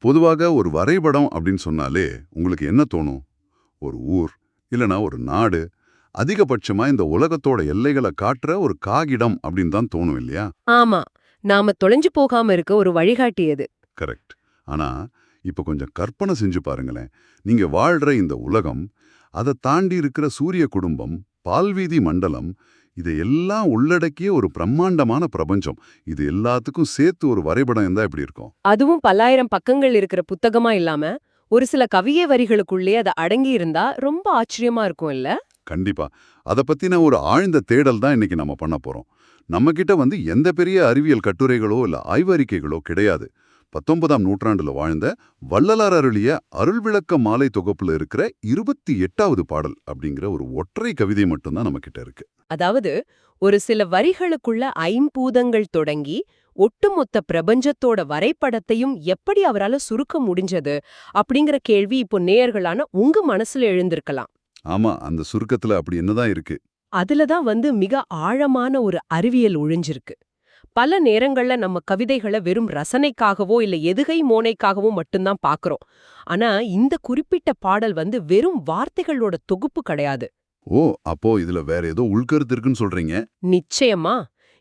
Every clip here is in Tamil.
பொதுவாக ஒரு வரைபடம் அப்படின்னு சொன்னாலே உங்களுக்கு என்ன தோணும்? ஒரு ஊர், இல்லனா ஒரு நாடு, அதிகபட்சமா இந்த உலகத்தோட எல்லைகளை காட்டுற ஒரு காகிடம் அப்படின்னு தான் தோணும் இல்லையா? ஆமா. நாம தொலைஞ்சு போகாம இருக்க ஒரு வழிகாட்டி அது. கரெக்ட். ஆனா, இப்ப கொஞ்சம் கற்பனை செஞ்சு பாருங்களேன். நீங்க வாழ்ற இந்த உலகம், அதை தாண்டி இருக்கிற சூரிய குடும்பம், பால்வீதி மண்டலம், இதையெல்லாம் உள்ளடக்கிய ஒரு பிரம்மாண்டமான பிரபஞ்சம். இது எல்லாத்துக்கும் சேர்த்து ஒரு வரைபடம் இருந்தா எப்படி இருக்கும்? அதுவும் பல்லாயிரம் பக்கங்கள் இருக்கிற புத்தகமா இல்லாம, ஒரு சில கவிய வரிகளுக்குள்ளே அது அடங்கி இருந்தா ரொம்ப ஆச்சரியமா இருக்கும் இல்ல? கண்டிப்பா. அத பத்தின ஒரு ஆழ்ந்த தேடல் தான் இன்னைக்கு நம்ம பண்ண போறோம். நம்மகிட்ட எந்த பெரிய அறிவியல் கட்டுரைகளோ இல்ல ஆய்வறிக்கைகளோ கிடையாது. 19ஆம் நூற்றாண்டுல வாழ்ந்த வள்ளலார் அருளிய அருள் விளக்க மாலை தொகுப்புல இருக்கிற 28வது பாடல் அப்படிங்கிற ஒரு ஒற்றை கவிதை மட்டும்தான் நம்மகிட்ட இருக்கு. அதாவது, ஒரு சில வரிகளுக்குள்ள ஐம்பூதங்கள் தொடங்கி, ஒட்டுமொத்த பிரபஞ்சத்தோட வரைபடத்தையும் எப்படி அவரால சுருக்க முடிஞ்சது அப்படிங்கிற கேள்வி இப்போ நேயர்களான உங்க மனசுல எழுந்திருக்கலாம். ஆமா, அந்த சுருக்கத்துல அப்படி என்னதான் இருக்கு? அதுலதான் மிக ஆழமான ஒரு அறிவியல் ஒழிஞ்சிருக்கு. பல நேரங்கள்ல நம்ம கவிதைகளை வெறும் ரசனைக்காகவோ இல்ல எதுகை மோனைக்காகவோ மட்டும்தான் பாக்குறோம். ஆனா இந்த குறிப்பிட்ட பாடல் வெறும் வார்த்தைகளோட தொகுப்பு கிடையாது. ஓ, அப்போ இதுல வேற ஏதோ உள்கருத்து இருக்குன்னு சொல்றீங்க? நிச்சயமா.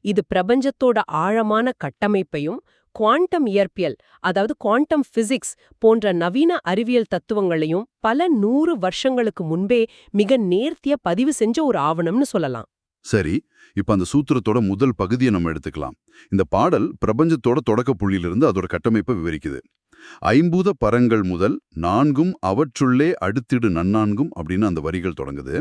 இது பிரபஞ்சத்தோட ஆழமான கட்டமைப்பையும், குவாண்டம் இயற்பியல், அதாவது குவாண்டம் பிசிக்ஸ் போன்ற நவீன அறிவியல் தத்துவங்களையும் பல 100 வருஷங்களுக்கு முன்பே மிக நேர்த்தியா பதிவு செஞ்ச ஒரு ஆவணம்னு சொல்லலாம். சரி, இப்ப அந்த சூத்திரத்தோட முதல் பகுதியை நம்ம எடுத்துக்கலாம். இந்த பாடல் பிரபஞ்சத்தோட தொடக்க புள்ளியிலிருந்து அதோட கட்டமைப்பை விவரிக்குது. ஐம்பூத பரங்கள் முதல் நான்கும் அவற்றுள்ளே அடுத்திடு நன்னான்கும் அப்படின்னு அந்த வரிகள் தொடங்குது.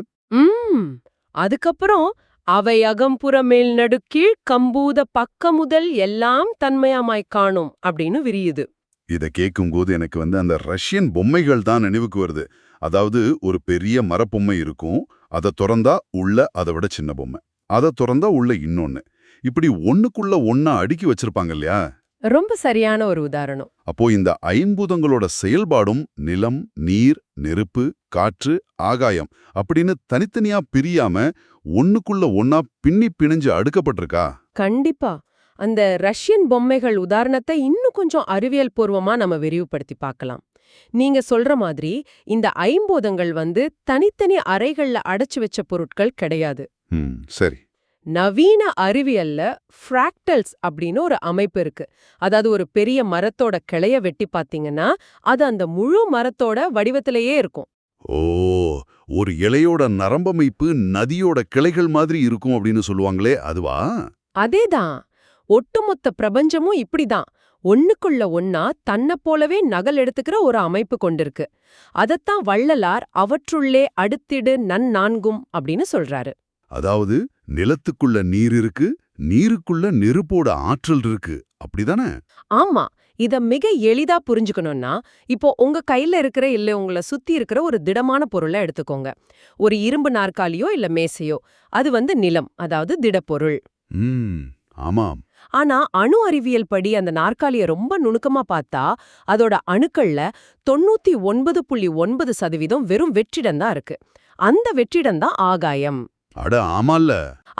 அதுக்கப்புறம் அவை அகம்புற மேல் நடுக்கீழ் கம்பூத பக்க முதல் எல்லாம் தன்மையாமாய் காணும் அப்படின்னு விரியுது. இத கேட்கும்போது எனக்கு அந்த ரஷ்யன் பொம்மைகள் தான் நினைவுக்கு வருது. அதாவது ஒரு பெரிய மரப்பொம்மை இருக்கும், அதை திறந்தா உள்ள அதை விட சின்ன பொம்மை, அதை திறந்தா உள்ள இன்னொன்னு, இப்படி ஒண்ணுக்குள்ள ஒன்னா அடுக்கி வச்சிருப்பாங்க இல்லையா? ரொம்ப சரியான ஒரு உதாரணம். அப்போ இந்த ஐம்பூதங்களோட செயல்பாடும் நிலம், நீர், நெருப்பு, காற்று, ஆகாயம் அப்படின்னு தனித்தனியா பிரியாம ஒண்ணுக்குள்ள ஒன்னா பின்னி பிணைஞ்சு அடுக்கப்பட்டிருக்கா? கண்டிப்பா. அந்த ரஷ்யன் பொம்மைகள் உதாரணத்தை இன்னும் கொஞ்சம் அறிவியல் பூர்வமா நம்ம விரிவுபடுத்தி பார்க்கலாம். நீங்க சொல்ற மாதிரி இந்த ஐம்பூதங்கள் தனித்தனி அறைகள்ல அடைச்சு வச்ச பொருட்கள் கிடையாது. சரி. நவீன அறிவியல்ல ஃப்ராக்டல்ஸ் அப்படின்னு ஒரு அமைப்பு இருக்கு. அதாவது ஒரு பெரிய மரத்தோட கிளைய வெட்டி பாத்தீங்கன்னா அது அந்த முழு மரத்தோட வடிவத்திலேயே இருக்கும். ஓ, ஒரு இலையோட நரம்பமைப்பு நதியோட கிளைகள் மாதிரி இருக்கும் அப்படின்னு சொல்லுவாங்களே, அதுவா? அதேதான். ஒட்டுமொத்த பிரபஞ்சமும் இப்படிதான் ஒண்ணுக்குள்ள ஒன்னா தன்னை போலவே நகல் எடுத்துக்கிற ஒரு அமைப்பு கொண்டிருக்கு. அதத்தான் வள்ளலார் அவற்றுள்ளே அடுத்திடு நன்னான்கும் அப்படின்னு சொல்றாரு. அதாவது நிலத்துக்குள்ள நீர் இருக்கு, நீருக்குள்ள நெருப்போட ஆற்றல் இருக்கு, அப்படிதானே? ஆமா. இத மிக எளிதா புரிஞ்சுக்கணும்னா, இப்போ உங்க கையில இருக்கிற இல்ல உங்களை சுத்தி இருக்கிற ஒரு திடமான பொருளை எடுத்துக்கோங்க. ஒரு இரும்பு நாற்காலியோ இல்ல மேசையோ. அது நிலம், அதாவது திடப்பொருள். ஆமாம். ஆனா அணு அறிவியல் படி அந்த நாற்காலிய ரொம்ப நுணுக்கமா பார்த்தா அதோட அணுக்கள்ல 99.9% வெறும் வெற்றிடம் தான் இருக்கு. அந்த வெற்றிடம் தான் ஆகாயம். அட ஆமால்ல.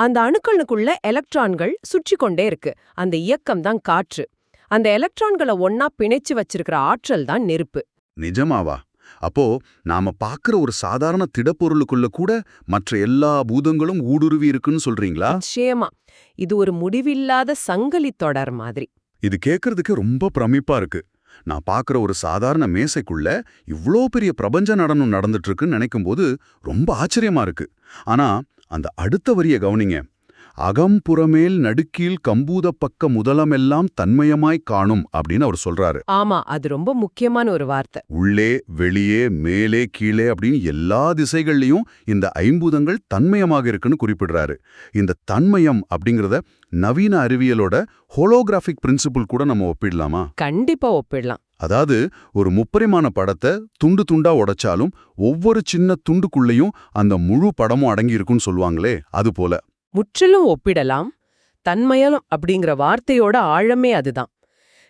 அந்த அணுக்களுக்குள்ள எலக்ட்ரான்கள் சுற்றி கொண்டே இருக்கு. அந்த இயக்கம் தான் காற்று. அந்த எலக்ட்ரான்களை ஒன்னா பிணைச்சு வச்சிருக்கிற ஆற்றல் தான் நெருப்பு. நிஜமாவா? அப்போ நாம பாக்குற ஒரு சாதாரண திடப்பொருளுக்குள்ள கூட மற்ற எல்லா பூதங்களும் ஊடுருவி இருக்குன்னு சொல்றீங்களா? நிச்சயமா. இது ஒரு முடிவில்லாத சங்கிலி தொடர் மாதிரி. இது கேட்கறதுக்கு ரொம்ப பிரமிப்பா இருக்கு. நான் பாக்குற ஒரு சாதாரண மேசைக்குள்ள இவ்ளோ பெரிய பிரபஞ்ச நடனம் நடந்துட்டு இருக்குன்னு நினைக்கும்போது ரொம்ப ஆச்சரியமா இருக்கு. ஆனா அந்த அடுத்த வரிய கவனிங்க. அகம்புறமேல் நடுக்கீழ் கம்பூத பக்க முதலமெல்லாம் தன்மயமாய் காணும் அப்படின்னு அவர் சொல்றாரு. ஆமா, அது ரொம்ப முக்கியமான ஒரு வார்த்தை. உள்ளே, வெளியே, மேலே, கீழே அப்படின்னு எல்லா திசைகள்லயும் இந்த ஐம்பூதங்கள் தன்மயமாக இருக்குன்னு குறிப்பிடுறாரு. இந்த தன்மயம் அப்படிங்கறத நவீன அறிவியலோட ஹோலோகிராஃபிக் பிரின்சிபிள் கூட நம்ம ஒப்பிடலாமா? கண்டிப்பா ஒப்பிடலாம். அதாவது ஒரு முப்பரிமாண படத்தை துண்டு துண்டா உடைச்சாலும் ஒவ்வொரு சின்ன துண்டுக்குள்ளேயும் அந்த முழு படமும் அடங்கி இருக்குன்னு சொல்லுவாங்களே, அது போல. முற்றிலும் ஒப்பிடலாம். தன்மயம் அப்படிங்கிற வார்த்தையோட ஆழமே அதுதான்.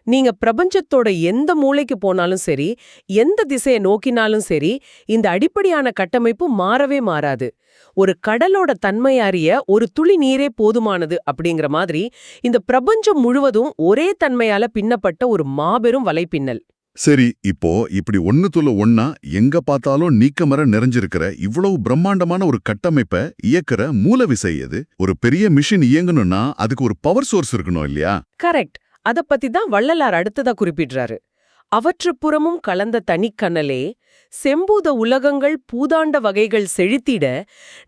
நீங்க பிரபஞ்சத்தோட எந்த மூளைக்கு போனாலும் சரி, எந்த திசையை நோக்கினாலும் சரி, இந்த அடிப்படையான கட்டமைப்பு மாறவே மாறாது. ஒரு கடலோட தன்மை அறிய ஒரு துளி நீரே போதுமானது அப்படிங்கிற மாதிரி இந்த பிரபஞ்சம் முழுவதும் ஒரே தன்மையால பின்னப்பட்ட ஒரு மாபெரும் வலைப்பின்னல். சரி, இப்போ இப்படி ஒண்ணுத்துல ஒண்ணா எங்க பார்த்தாலும் நீக்கமர நிறைஞ்சிருக்கிற இவ்வளவு பிரம்மாண்டமான ஒரு கட்டமைப்பை இயக்குற மூலவிசை எது? ஒரு பெரிய மிஷின் இயங்கணும்னா அதுக்கு ஒரு பவர் சோர்ஸ் இருக்கணும் இல்லையா? கரெக்ட். அத பத்தி தான் வள்ளலார் அடுத்ததா குறிப்பிடுறாரு. அவற்றுப்புறமும் கலந்த தனிக்கனலே செம்பூத உலகங்கள் பூதாண்ட வகைகள் செழித்திட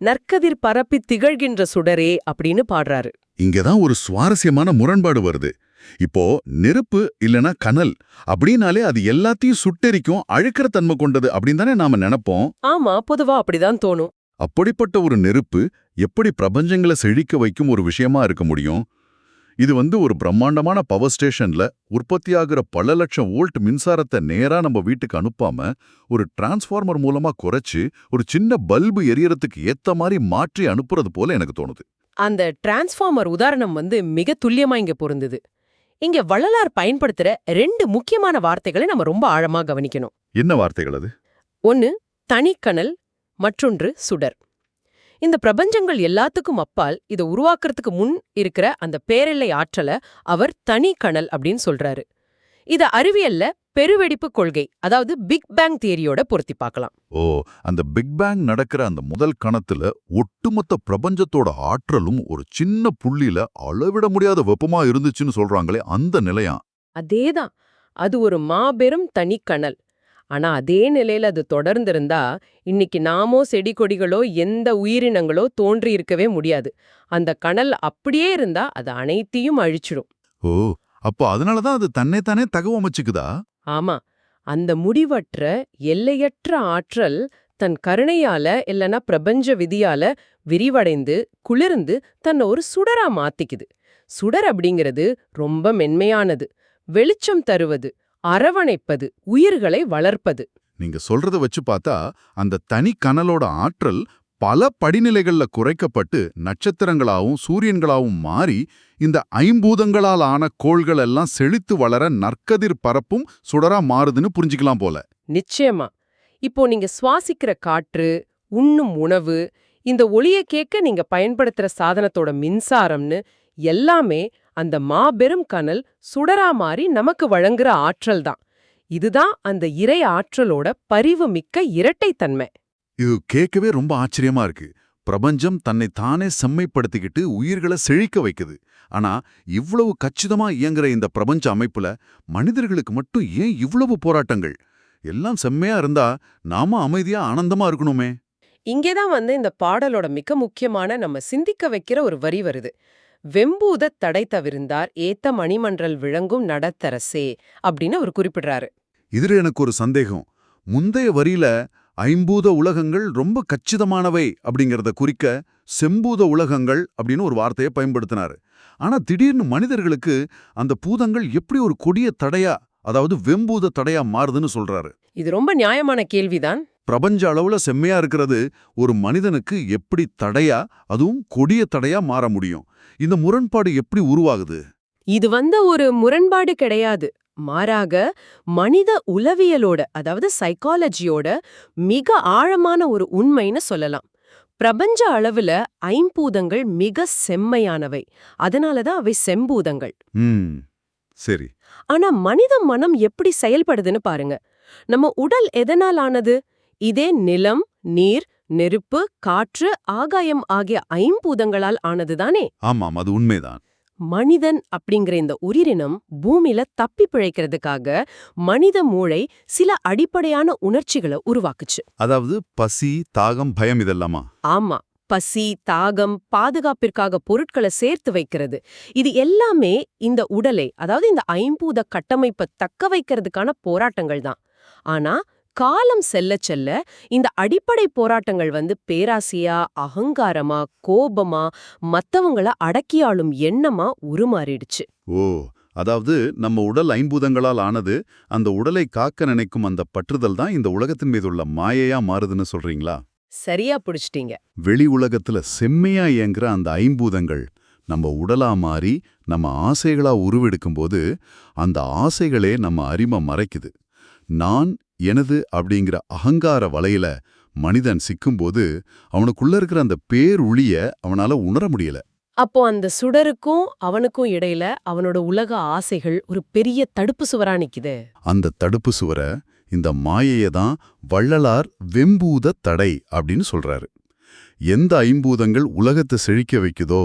நற்கதிர் பரப்பித் திகழ்கின்ற சுடரே அப்படின்னு பாடுறாரு. இங்கதான் ஒரு சுவாரஸ்யமான முரண்பாடு வருது. இப்போ நெருப்பு இல்லனா கனல் அப்படின்னாலே அது எல்லாத்தையும் சுட்டெரிக்கும் அழுக்கிற தன்மை கொண்டது அப்படின்னு தானே நாம நினைப்போம். ஆமா, பொதுவா அப்படிதான் தோணும். அப்படிப்பட்ட ஒரு நெருப்பு எப்படி பிரபஞ்சங்களை செழிக்க வைக்கும் ஒரு விஷயமா இருக்க முடியும்? இது ஒரு பிரம்மாண்டமான பவர் ஸ்டேஷன்ல உற்பத்தியாகிற பல லட்சம் வோல்ட் மின்சாரத்தை நேரா நம்ம வீட்டுக்கு அனுப்பாம ஒரு டிரான்ஸ்ஃபார்மர் மூலமா குறைச்சு ஒரு சின்ன பல்பு எரியறதுக்கு ஏத்த மாதிரி மாற்றி அனுப்புறது போல எனக்கு தோணுது. அந்த டிரான்ஸ்ஃபார்மர் உதாரணம் மிக துல்லியமா இங்க பொருந்துது. இங்க வள்ளலார் பயன்படுத்துற 2 முக்கியமான வார்த்தைகளை நம்ம ரொம்ப ஆழமா கவனிக்கணும். என்ன வார்த்தைகள் அது? ஒன்னு தனிக்கனல், மற்றொன்று சுடர். இந்த பிரபஞ்சங்கள் எல்லாத்துக்கும் அப்பால் இதை உருவாக்குறதுக்கு முன் இருக்கிற அந்த பேரெல்லை ஆற்றலை அவர் தனிக்கனல் அப்படின்னு சொல்றாரு. இத அறிவியல்ல பெருவெடிப்பு கொள்கை, அதாவது பிக் பேங் தியரியோட பொருத்தி பார்க்கலாம். ஓ, அந்த பிக் பேங் நடக்கிற அந்த முதல் கணத்துல ஒட்டுமொத்த பிரபஞ்சத்தோட ஆற்றலும் ஒரு சின்ன புள்ளியில அளவிட முடியாத வெப்பமா இருந்துச்சுன்னு சொல்றாங்களே, அந்த நிலையா? அதேதான். அது ஒரு மாபெரும் தனிக்கனல். ஆனா அதே நிலையில அது தொடர்ந்திருந்தா இன்னைக்கு நாமோ செடி கொடிகளோ எந்த உயிரினங்களோ தோன்றி இருக்கவே முடியாது. அந்த கனல் அப்படியே இருந்தா அது அனைத்தையும் அழிச்சிடும். ஓ, அப்போ அதனாலதான் அது தன்னைத்தானே தகவமைச்சுக்குதா? ஆமா, அந்த முடிவற்ற எல்லையற்ற ஆற்றல் தன் கருணையால இல்லனா பிரபஞ்ச விதியால விரிவடைந்து குளிர்ந்து தன்னை ஒரு சுடரா மாத்திக்குது. சுடர் அப்படிங்கிறது ரொம்ப மென்மையானது, வெளிச்சம் தருவது, அரவணைப்பது, உயிர்களை வளர்ப்பது. நீங்க சொல்றத வச்சு பார்த்தா அந்த தனி கனலோட ஆற்றல் பல படிநிலைகள்ல குறைக்கப்பட்டு நட்சத்திரங்களாவும் சூரியன்களாவும் மாறி இந்த ஐம்பூதங்களால் ஆன கோள்கள் எல்லாம் செழித்து வளர நற்கதிர் பரப்பும் சுடரா மாறுதுன்னு புரிஞ்சுக்கலாம் போல. நிச்சயமா. இப்போ நீங்க சுவாசிக்கிற காற்று, உண்ணும் உணவு, இந்த ஒளியை கேட்க நீங்க பயன்படுத்துற சாதனத்தோட மின்சாரம்னு எல்லாமே அந்த மாபெரும் கனல் சுடரா மாறி நமக்கு வழங்குற ஆற்றல் தான். இதுதான் அந்த இறை ஆற்றலோட பரிவு மிக்க இரட்டைத்தன்மை. இது கேட்கவே ரொம்ப ஆச்சரியமா இருக்கு. பிரபஞ்சம் தன்னை தானே செம்மைப்படுத்திக்கிட்டு உயிர்களை செழிக்க வைக்குது. ஆனா இவ்வளவு கச்சிதமா இயங்குற இந்த பிரபஞ்ச அமைப்புல மனிதர்களுக்கு மட்டும் ஏன் இவ்வளவு போராட்டங்கள்? எல்லாம் செம்மையா இருந்தா நாம அமைதியா ஆனந்தமா இருக்கணுமே. இங்கேதான் இந்த பாடலோட மிக முக்கியமான நம்ம சிந்திக்க வைக்கிற ஒரு வரி வருது. வெம்பூதத் தடை தவிர்ந்தார் ஏத்த மணிமன்றல் விளங்கும் நடத்தரசே அப்படின்னு அவர் குறிப்பிடுறாரு. இதுல எனக்கு ஒரு சந்தேகம். முந்தைய வரியில ஐம்பூத உலகங்கள் ரொம்ப கச்சிதமானவை அப்படிங்கறத குறிக்க செம்பூத உலகங்கள் அப்படின்னு ஒரு வார்த்தையை பயன்படுத்தினாரு. ஆனா திடீர்னு மனிதர்களுக்கு அந்த பூதங்கள் எப்படி ஒரு கொடிய தடையா, அதாவது வெம்பூத தடையா மாறுதுன்னு சொல்றாரு. இது ரொம்ப நியாயமான கேள்விதான். பிரபஞ்ச அளவுல செம்மையா இருக்கிறது ஒரு மனிதனுக்கு எப்படி தடையா, அதுவும் கொடிய தடையா மாற முடியும்? இந்த முரண்பாடு எப்படி உருவாகுது? இது ஒரு முரண்பாடு கிடையாது. மாறாக மனித உளவியலோட, அதாவது சைக்காலஜியோட மிக ஆழமான ஒரு உண்மைன்னு சொல்லலாம். பிரபஞ்ச அளவுல ஐம்பூதங்கள் மிக செம்மையானவை, அதனாலதான் அவை செம்பூதங்கள். சரி. ஆனா மனித மனம் எப்படி செயல்படுதுன்னு பாருங்க. நம்ம உடல் எதனால் ஆனது? இதே நிலம், நீர், நெருப்பு, காற்று, ஆகாயம் ஆகிய ஐம்பூதங்களால் ஆனதுதானே? ஆமாம், அது உண்மைதான். மனிதன் அப்படிங்கிற இந்த உயிரினம் பூமியில தப்பி பிழைக்கிறதுக்காக மனித மூளை சில அடிப்படையான உணர்ச்சிகளை உருவாக்குச்சு. அதாவது பசி, தாகம், பயம் இதெல்லாமா? ஆமா, பசி, தாகம், பாதுகாப்பிற்காக பொருட்களை சேர்த்து வைக்கிறது, இது எல்லாமே இந்த உடலை, அதாவது இந்த ஐம்பூத கட்டமைப்பை தக்க வைக்கிறதுக்கான போராட்டங்கள் தான். ஆனா காலம் செல்ல செல்ல இந்த அடிப்படை போராட்டங்கள் பேராசையா, அகங்காரமா, கோபமா, மத்தவங்கள அடக்கியாளும் எண்ணமா உருமாறிடுச்சு. ஓ, அதாவது நம்ம உடல் ஐம்பூதங்களால் ஆனது, அந்த உடலை காக்க நினைக்கும் அந்த பற்றுதல் தான் இந்த உலகத்தின் மீது உள்ள மாயையா மாறுதுன்னு சொல்றீங்களா? சரியா புடிச்சிட்டீங்க. வெளி உலகத்துல செம்மையா இயங்குற அந்த ஐம்பூதங்கள் நம்ம உடலா மாறி நம்ம ஆசைகளா உருவெடுக்கும்போது அந்த ஆசைகளே நம்ம அறிமை மறைக்குது. நான், எனது அப்படிங்கிற அகங்கார வலையில மனிதன் சிக்கும்போது அவனுக்குள்ள இருக்கிற அந்த பேருளிய அவனால உணர முடியல. அப்போ அந்த சுடருக்கும் அவனுக்கும் இடையில அவனோட உலக ஆசைகள் ஒரு பெரிய தடுப்பு சுவரா நிக்குது. அந்த தடுப்பு சுவர, இந்த மாயையை தான் வள்ளலார் வெம்பூத தடை அப்படின்னு சொல்றாரு. எந்த ஐம்பூதங்கள் உலகத்தை செழிக்க வைக்குதோ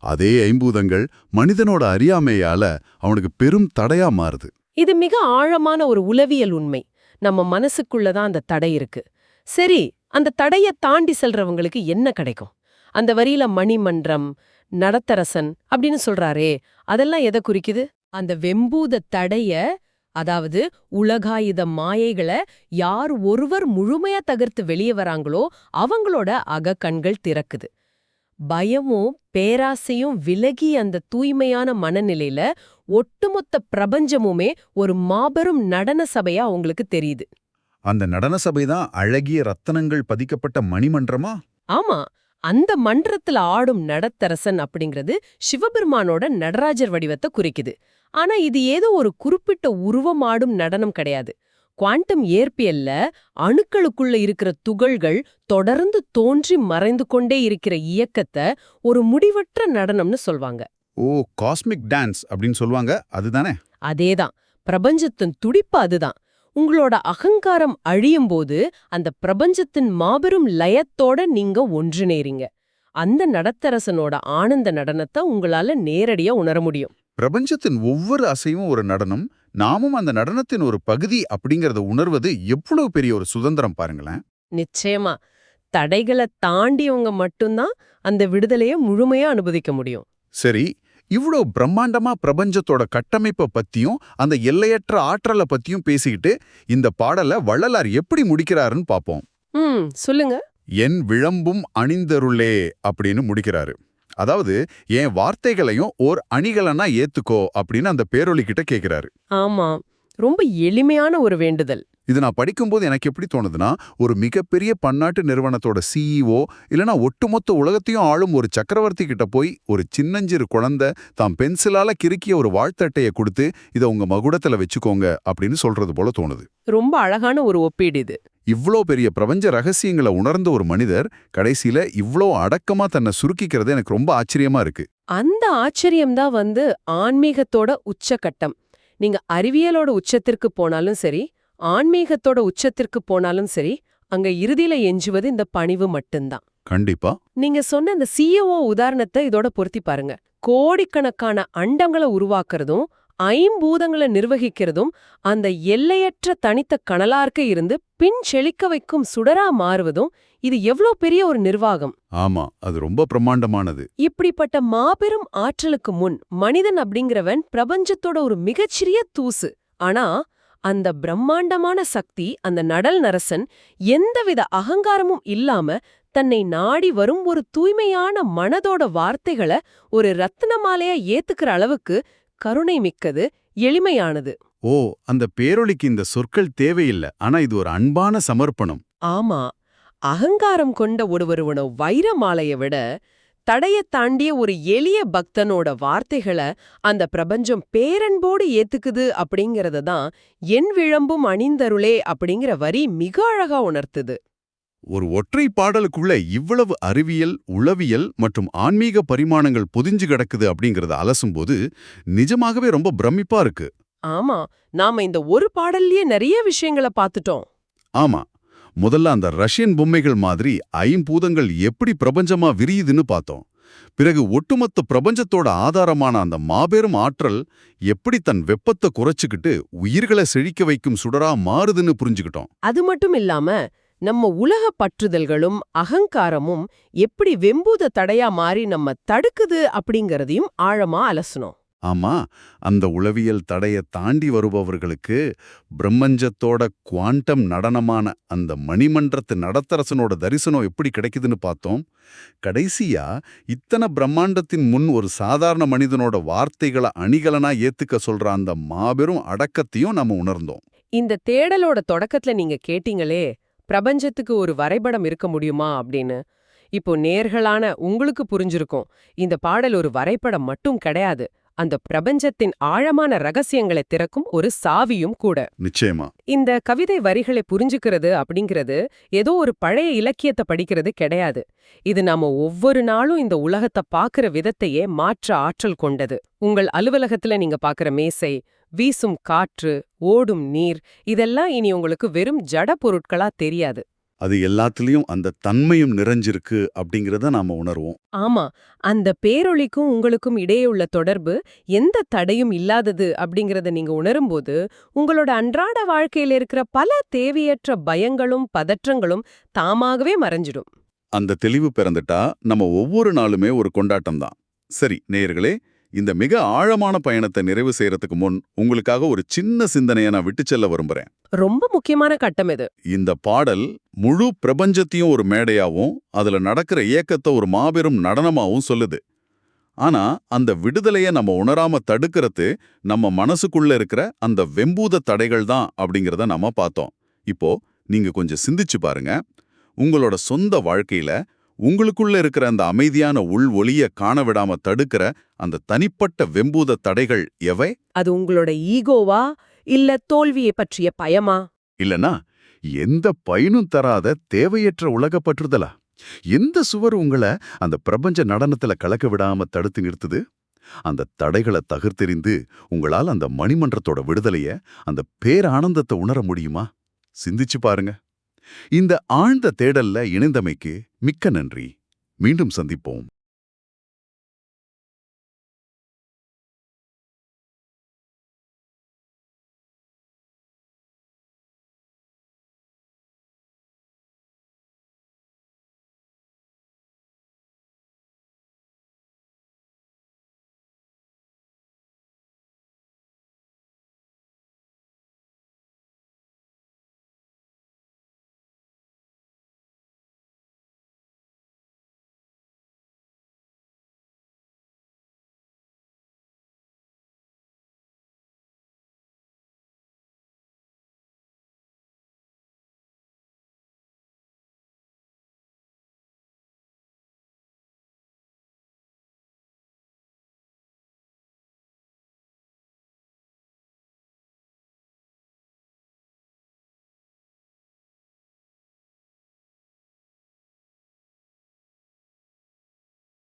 அதே ஐம்பூதங்கள் மனிதனோட அறியாமையால அவனுக்கு பெரும் தடையா மாறுது. இது மிக ஆழமான ஒரு உளவியல் உண்மை. நம்ம மனசுக்குள்ளதான் அந்த தடை இருக்கு. சரி, அந்த தடைய தாண்டி செல்றவங்களுக்கு என்ன கிடைக்கும்? அந்த வரியில மணிமன்றம், நடத்தரசன் அப்படின்னு சொல்றாரே, அதெல்லாம் எதை குறிக்குது? அந்த வெம்பூத தடைய, அதாவது உலகாயுத மாயைகளை யார் ஒருவர் முழுமையா தகர்த்து வெளியே வராங்களோ அவங்களோட அகக்கண்கள் திறக்குது. பயமும் பேராசையும் விலகி அந்த தூய்மையான மனநிலையில ஒட்டுமொத்த பிரபஞ்சமுமே ஒரு மாபெரும் நடன சபையா அவங்களுக்கு தெரியுது. அந்த நடன சபைதான் அழகிய ரத்தனங்கள் பதிக்கப்பட்ட மணிமன்றமா? ஆமா, அந்த மன்றத்துல ஆடும் நடத்தரசன் அப்படிங்கிறது சிவபெருமானோட நடராஜர் வடிவத்தை குறிக்குது. ஆனா இது ஏதோ ஒரு குறிப்பிட்ட உருவம் ஆடும் நடனம் கிடையாது. குவாண்டம் இயற்பியல்ல அணுக்களுக்குள்ள இருக்கிற துகள்கள் தொடர்ந்து தோன்றி மறைந்து கொண்டே இருக்கிற இயக்கத்தை ஒரு முடிவற்ற நடனம்னு சொல்வாங்க. ஓ, காஸ்மிக் டான்ஸ் அப்படின்னு சொல்லுவாங்க, அதுதானே? அதேதான், பிரபஞ்சத்தின் துடிப்பு அதுதான். உங்களோட அகங்காரம் அழியும்போது அந்த பிரபஞ்சத்தின் மாபெரும் லயத்தோட நீங்க ஒன்றிணைறீங்க. அந்த நடத்தரசனோட ஆனந்த நடனத்தை உங்களால நேரடியா உணர முடியும். பிரபஞ்சத்தின் ஒவ்வொரு அசைவும் ஒரு நடனம், நாமும் அந்த நடனத்தின் ஒரு பகுதி அப்படிங்கறத உணர்வது எவ்வளவு பெரிய ஒரு சுதந்திரம் பாருங்களேன். நிச்சயமா, தடைகளை தாண்டியவங்க மட்டும்தான் அந்த விடுதலைய முழுமையா அனுபவிக்க முடியும். சரி, இவ்வளோ பிரம்மாண்டமா பிரபஞ்சத்தோட கட்டமைப்பை பத்தியும் அந்த எல்லையற்ற ஆற்றலை பத்தியும் பேசிக்கிட்டு இந்த பாடலை வள்ளலார் எப்படி முடிக்கிறாருன்னு பாப்போம். சொல்லுங்க. என் விளம்பும் அணிந்தருளே அப்படின்னு முடிக்கிறாரு. அதாவது என் வார்த்தைகளையும் ஓர் அணிகலனா ஏத்துக்கோ அப்படின்னு அந்த பேரொலிக்கிட்ட கேட்கிறாரு. ஆமா, ரொம்ப எளிமையான ஒரு வேண்டுதல். இது நான் படிக்கும்போது எனக்கு எப்படி தோணுதுன்னா, ஒரு மிகப்பெரிய பன்னாட்டு நிறுவனத்தோட சிஇஓ இல்லனா ஒட்டுமொத்த உலகத்தையும் ஆளும் ஒரு சக்கரவர்த்தி கிட்ட போய் ஒரு சின்னஞ்சிறு குழந்தை தாம் பென்சிலால கிறுக்கிய ஒரு வாழ்த்தட்டைய கொடுத்து இதை உங்க மகுடத்துல வச்சுக்கோங்க அப்படின்னு சொல்றது போல தோணுது. ரொம்ப அழகான ஒரு ஒப்பீடு இது. இவ்ளோ பெரிய பிரபஞ்ச ரகசியங்களை உணர்ந்த ஒரு மனிதர் கடைசியில இவ்ளோ அடக்கமா தன்னை சுருக்கிக்கிறது எனக்கு ரொம்ப ஆச்சரியமா இருக்கு. அந்த ஆச்சரியம்தான் ஆன்மீகத்தோட உச்சகட்டம். நீங்க அறிவியலோட உச்சத்திற்கு போனாலும் சரி, ஆன்மீகத்தோட உச்சத்திற்கு போனாலும் சரி, அங்க இறுதியில எஞ்சுவது இந்த பணிவு மட்டும்தான். கண்டிப்பா. நீங்க சொன்ன அந்த சிஇஓ உதாரணத்தை இதோட பொருத்தி பாருங்க. கோடிக்கணக்கான அண்டங்களை உருவாக்குறதும் ஐம்பூதங்களை நிர்வகிக்கிறதும் அந்த எல்லையற்ற தனித்த கனலார்க்க இருந்து பின் செழிக்க வைக்கும் சுடரா மாறுவதும் இது எவ்வளோ பெரிய ஒரு நிர்வாகம். ஆமா, அது ரொம்ப பிரம்மாண்டமானது. இப்படிப்பட்ட மாபெரும் ஆற்றலுக்கு முன் மனிதன் அப்படிங்கிறவன் பிரபஞ்சத்தோட ஒரு மிகச்சிறிய தூசு. ஆனா அந்த பிரம்மாண்டமான சக்தி, அந்த நடல் நரசன் எந்தவித அகங்காரமும் இல்லாம தன்னை நாடி வரும் ஒரு தூய்மையான மனதோட வார்த்தைகளை ஒரு ரத்னமாலையா ஏத்துக்கிற அளவுக்கு கருணை மிக்கது, எளிமையானது. ஓ, அந்த பேரொலிக்கு இந்த சொற்கள் தேவையில்லை, ஆனா இது ஒரு அன்பான சமர்ப்பணம். ஆமா, அகங்காரம் கொண்ட ஒருவரோட வைர மாலையை விட தடைய தாண்டிய ஒரு எளிய பக்தனோட வார்த்தைகளை அந்த பிரபஞ்சம் பேரன்போடு ஏத்துக்குது அப்படிங்கறத தான் என் விளம்பும் அணிந்தருளே அப்படிங்கிற வரி மிக அழகா உணர்த்துது. ஒரு ஒற்றை பாடலுக்குள்ள இவ்வளவு அறிவியல், உளவியல் மற்றும் ஆன்மீக பரிமாணங்கள் பொதிஞ்சு கிடக்குது அப்படிங்கறத அலசும்போது நிஜமாகவே ரொம்ப பிரமிப்பா இருக்கு. ஆமா, நாம இந்த ஒரு பாடல்லயே நிறைய விஷயங்களை பார்த்துட்டோம். ஆமா, முதல்ல அந்த ரஷ்யன் பொம்மைகள் மாதிரி ஐம்பூதங்கள் எப்படி பிரபஞ்சமா விரியுதுன்னு பார்த்தோம். பிறகு ஒட்டுமொத்த பிரபஞ்சத்தோட ஆதாரமான அந்த மாபெரும் ஆற்றல் எப்படி தன் வெப்பத்தை குறைச்சுக்கிட்டு உயிர்களை செழிக்க வைக்கும் சுடரா மாறுதுன்னு புரிஞ்சுக்கிட்டோம். அது மட்டும் இல்லாம நம்ம உலக பற்றுதல்களும் அகங்காரமும் எப்படி வெம்பூத தடையா மாறி நம்ம தடுக்குது அப்படிங்கறதையும் ஆழமா அலசணும். ஆமா, அந்த உளவியல் தடையை தாண்டி வருபவர்களுக்கு பிரம்மஞ்சத்தோட குவாண்டம் நடனமான அந்த மணிமன்றத்து நடத்தரசனோட தரிசனம் எப்படி கிடைக்குதுன்னு பார்த்தோம். கடைசியா இத்தனை பிரம்மாண்டத்தின் முன் ஒரு சாதாரண மனிதனோட வார்த்தைகளை அணிகலனா ஏத்துக்க சொல்ற அந்த மாபெரும் அடக்கத்தையும் நம்ம உணர்ந்தோம். இந்த தேடலோட தொடக்கத்துல நீங்க கேட்டீங்களே, பிரபஞ்சத்துக்கு ஒரு வரைபடம் இருக்க முடியுமா அப்படின்னு. இப்போ நேர்களான உங்களுக்கு புரிஞ்சிருக்கும், இந்த பாடல் ஒரு வரைபடம் மட்டும் கிடையாது, அந்த பிரபஞ்சத்தின் ஆழமான ரகசியங்களை திறக்கும் ஒரு சாவியும் கூட. நிச்சயமா. இந்த கவிதை வரிகளை புரிஞ்சுக்கிறது அப்படிங்கிறது ஏதோ ஒரு பழைய இலக்கியத்தை படிக்கிறது கிடையாது. இது நாம ஒவ்வொரு நாளும் இந்த உலகத்தை பாக்குற விதத்தையே மாற்ற ஆற்றல் கொண்டது. உங்கள் அலுவலகத்துல நீங்க பாக்குற மேசை, வீசும் காற்று, ஓடும் நீர், இதெல்லாம் இனி உங்களுக்கு வெறும் ஜட பொருட்களா தெரியாது. அது எல்லாத்துலயும் அந்த தன்மையும் நிறைஞ்சிருக்கு அப்படிங்கறத நாம உணர்வோம். ஆமா, அந்த பேரொளிக்கும் உங்களுக்கும் இடையே உள்ள தொடர்பு எந்த தடையும் இல்லாதது அப்படிங்கறத நீங்க உணரும்போது உங்களோட அன்றாட வாழ்க்கையில இருக்கிற பல தேவையற்ற பயங்களும் பதற்றங்களும் தாமாகவே மறைஞ்சிடும். அந்த தெளிவு பிறந்துட்டா நம்ம ஒவ்வொரு நாளுமே ஒரு கொண்டாட்டம் தான். சரி நேயர்களே, இந்த மிக ஆழமான பயணத்தை நிறைவு செய்யறதுக்கு முன் உங்களுக்காக ஒரு சின்ன சிந்தனையை நான் விட்டு செல்ல விரும்புறேன். ரொம்ப முக்கியமான கட்டம் இது. இந்த பாடல் முழு பிரபஞ்சத்தையும் ஒரு மேடையாவும் அதுல நடக்கிற இயக்கத்தை ஒரு மாபெரும் நடனமாவும் சொல்லுது. ஆனா அந்த விடுதலையை நம்ம உணராம தடுக்கிறது நம்ம மனசுக்குள்ள இருக்கிற அந்த வெம்பூத தடைகள் தான் அப்படிங்கறத நம்ம பார்த்தோம். இப்போ நீங்க கொஞ்சம் சிந்திச்சு பாருங்க. உங்களோட சொந்த வாழ்க்கையில உங்களுக்குள்ள இருக்கிற அந்த அமைதியான உள் ஒளிய காண விடாம தடுக்கிற அந்த தனிப்பட்ட வெம்பூத தடைகள் எவை? அது உங்களோட ஈகோவா இல்ல தோல்வியை பற்றிய பயமா? இல்லனா எந்த பயனும் தராத தேவையற்ற உலகப் பற்றுதலா? எந்த சுவர் உங்களை அந்த பிரபஞ்ச நடனத்துல கலக்க விடாம தடுத்து நிறுத்துது? அந்த தடைகளை தகர்த்தெறிந்து உங்களால் அந்த மணிமன்றத்தோட விடுதலைய, அந்த பேரானந்தத்தை உணர முடியுமா? சிந்திச்சு பாருங்க. இந்த ஆழ்ந்த தேடல்ல இணைந்தமைக்கு மிக்க நன்றி. மீண்டும் சந்திப்போம்.